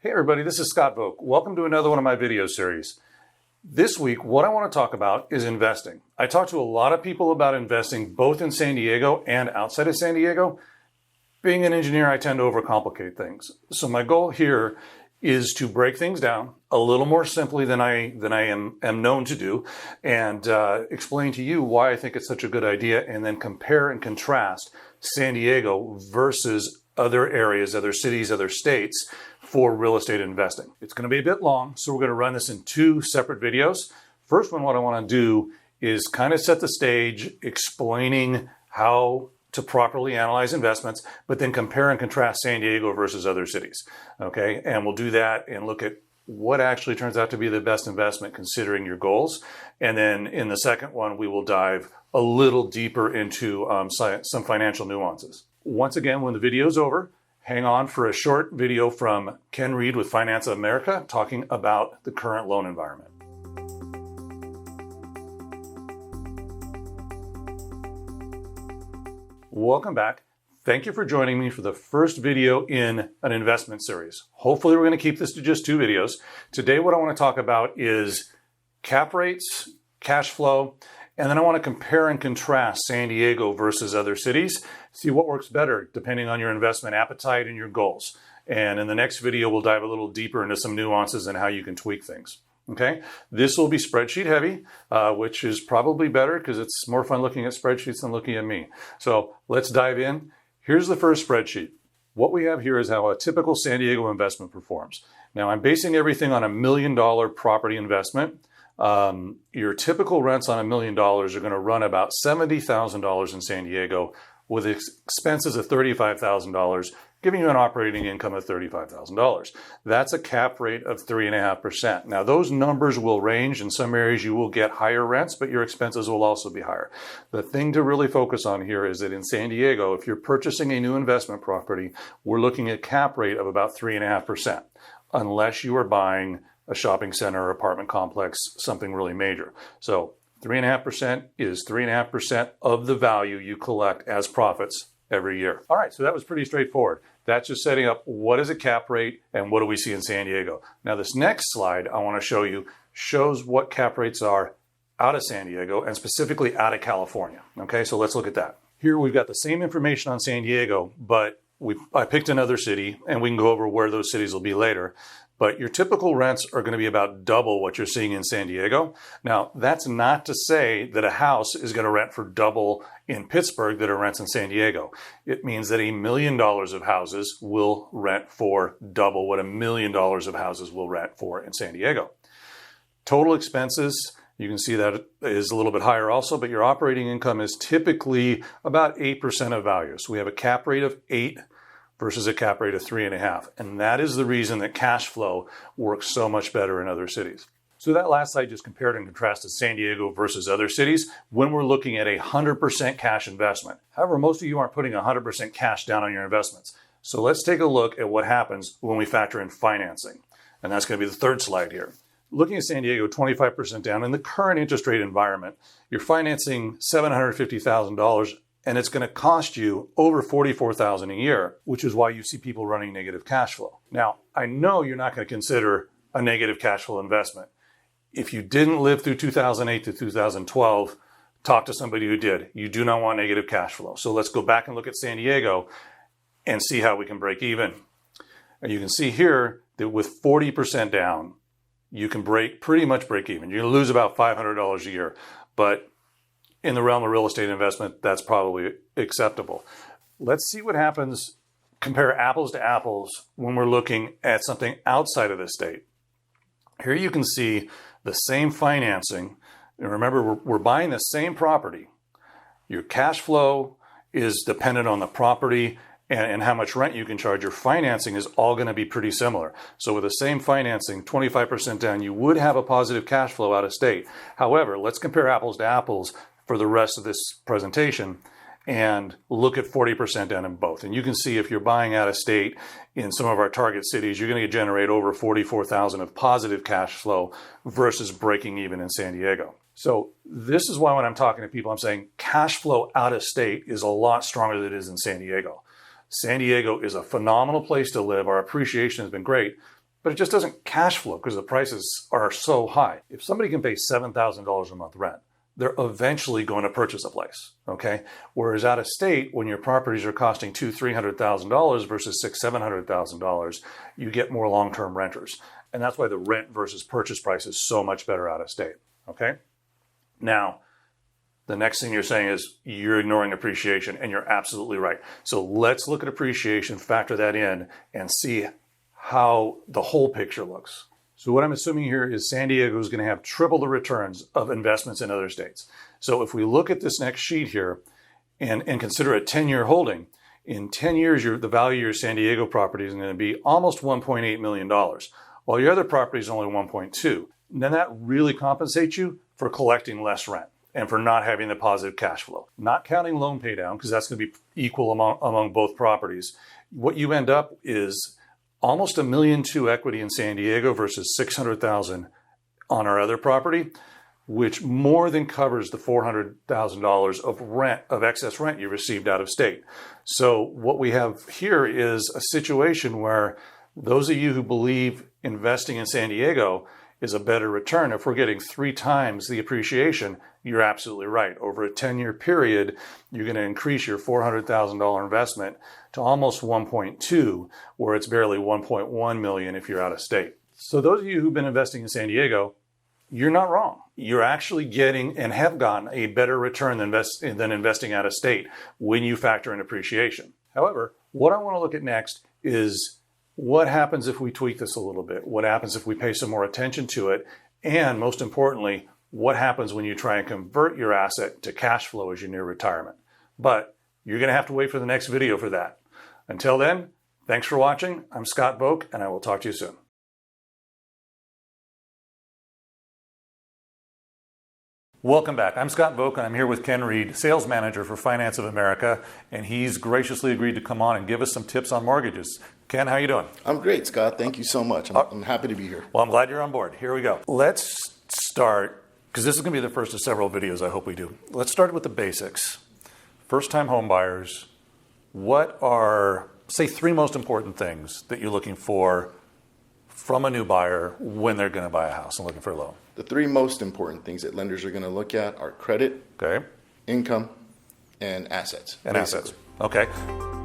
Hey everybody, this is Scott Voak. Welcome to another one of my video series. This week, what I want to talk about is investing. I talk to a lot of people about investing both in San Diego and outside of San Diego. Being an engineer, I tend to overcomplicate things. So my goal here is to break things down a little more simply than I am known to do, and explain to you why I think it's such a good idea, and then compare and contrast San Diego versus other areas, other cities, other states for real estate investing. It's going to be a bit long, so we're going to run this in two separate videos. First one, what I want to do is kind of set the stage, explaining how to properly analyze investments, but then compare and contrast San Diego versus other cities. Okay, and we'll do that and look at what actually turns out to be the best investment considering your goals. And then in the second one, we will dive a little deeper into some financial nuances. Once again, when the video's over, hang on for a short video from Ken Reed with Finance of America talking about the current loan environment. Welcome back. Thank you for joining me for the first video in an investment series. Hopefully we're going to keep this to just two videos. Today what I want to talk about is cap rates, cash flow, and then I want to compare and contrast San Diego versus other cities, see what works better depending on your investment appetite and your goals. And in the next video, we'll dive a little deeper into some nuances and how you can tweak things. Okay, this will be spreadsheet heavy, which is probably better because it's more fun looking at spreadsheets than looking at me. So let's dive in. Here's the first spreadsheet. What we have here is how a typical San Diego investment performs. Now I'm basing everything on $1 million property investment. Your typical rents on $1 million are going to run about $70,000 in San Diego with expenses of $35,000, giving you an operating income of $35,000. That's a cap rate of 3.5%. Now those numbers will range. In some areas you will get higher rents, but your expenses will also be higher. The thing to really focus on here is that in San Diego, if you're purchasing a new investment property, we're looking at cap rate of about 3.5%, unless you are buying a shopping center or apartment complex, something really major. So 3.5% is 3.5% of the value you collect as profits every year. All right, so that was pretty straightforward. That's just setting up what is a cap rate and what do we see in San Diego. Now this next slide I want to show you shows what cap rates are out of San Diego and specifically out of California. Okay, so let's look at that. Here we've got the same information on San Diego, but I picked another city and we can go over where those cities will be later. But your typical rents are going to be about double what you're seeing in San Diego. Now, that's not to say that a house is going to rent for double in Pittsburgh that it rents in San Diego. It means that $1 million of houses will rent for double what $1 million of houses will rent for in San Diego. Total expenses, you can see that is a little bit higher also, but your operating income is typically about 8% of value. So we have a cap rate of 8 versus a cap rate of 3.5. And that is the reason that cash flow works so much better in other cities. So that last slide just compared and contrasted San Diego versus other cities when we're looking at 100% cash investment. However, most of you aren't putting 100% cash down on your investments. So let's take a look at what happens when we factor in financing. And that's going to be the third slide here. Looking at San Diego, 25% down. In the current interest rate environment, you're financing $750,000 and it's going to cost you over $44,000 a year, which is why you see people running negative cash flow. Now, I know you're not going to consider a negative cash flow investment. If you didn't live through 2008 to 2012, talk to somebody who did. You do not want negative cash flow. So let's go back and look at San Diego and see how we can break even. And you can see here that with 40% down, you can pretty much break even. You're going to lose about $500 a year, but in the realm of real estate investment, that's probably acceptable. Let's see what happens, compare apples to apples when we're looking at something outside of the state. Here you can see the same financing. And remember, we're buying the same property. Your cash flow is dependent on the property and how much rent you can charge. Your financing is all going to be pretty similar. So with the same financing, 25% down, you would have a positive cash flow out of state. However, let's compare apples to apples for the rest of this presentation and look at 40% down in both. And you can see if you're buying out of state in some of our target cities, you're going to generate over $44,000 of positive cash flow versus breaking even in San Diego. So this is why when I'm talking to people, I'm saying cash flow out of state is a lot stronger than it is in San Diego. San Diego is a phenomenal place to live. Our appreciation has been great, but it just doesn't cash flow because the prices are so high. If somebody can pay $7,000 a month rent, they're eventually going to purchase a place, okay? Whereas out of state, when your properties are costing $200,000-$300,000 versus $600,000-$700,000, you get more long-term renters. And that's why the rent versus purchase price is so much better out of state, okay? Now, the next thing you're saying is you're ignoring appreciation, and you're absolutely right. So let's look at appreciation, factor that in, and see how the whole picture looks. So what I'm assuming here is San Diego is going to have triple the returns of investments in other states. So if we look at this next sheet here and consider a 10-year holding, in 10 years, the value of your San Diego property is going to be almost $1.8 million, while your other property is only 1.2. And then that really compensates you for collecting less rent and for not having the positive cash flow. Not counting loan pay down, because that's going to be equal among both properties. What you end up is almost $1.2 million equity in San Diego versus $600,000 on our other property, which more than covers the $400,000 of rent, of excess rent you received out of state. So what we have here is a situation where those of you who believe investing in San Diego is a better return, if we're getting 3 times the appreciation, you're absolutely right. Over a 10-year period, you're going to increase your $400,000 investment to almost 1.2, where it's barely 1.1 million if you're out of state. So those of you who've been investing in San Diego, you're not wrong. You're actually getting and have gotten a better return than investing out of state when you factor in appreciation. However, what I want to look at next is what happens if we tweak this a little bit? What happens if we pay some more attention to it? And most importantly, what happens when you try and convert your asset to cash flow as you near retirement? But you're going to have to wait for the next video for that. Until then, thanks for watching. I'm Scott Voak, and I will talk to you soon. Welcome back. I'm Scott Voak, and I'm here with Ken Reed, Sales Manager for Finance of America, and he's graciously agreed to come on and give us some tips on mortgages. Ken, how you doing? I'm great, Scott. Thank you so much. I'm happy to be here. Well, I'm glad you're on board. Here we go. Let's start, because this is going to be the first of several videos I hope we do. Let's start with the basics. First-time home buyers, what are, say, 3 most important things that you're looking for from a new buyer when they're going to buy a house and looking for a loan? The 3 most important things that lenders are going to look at are credit, Okay. income, and assets. And basically. assets. Okay.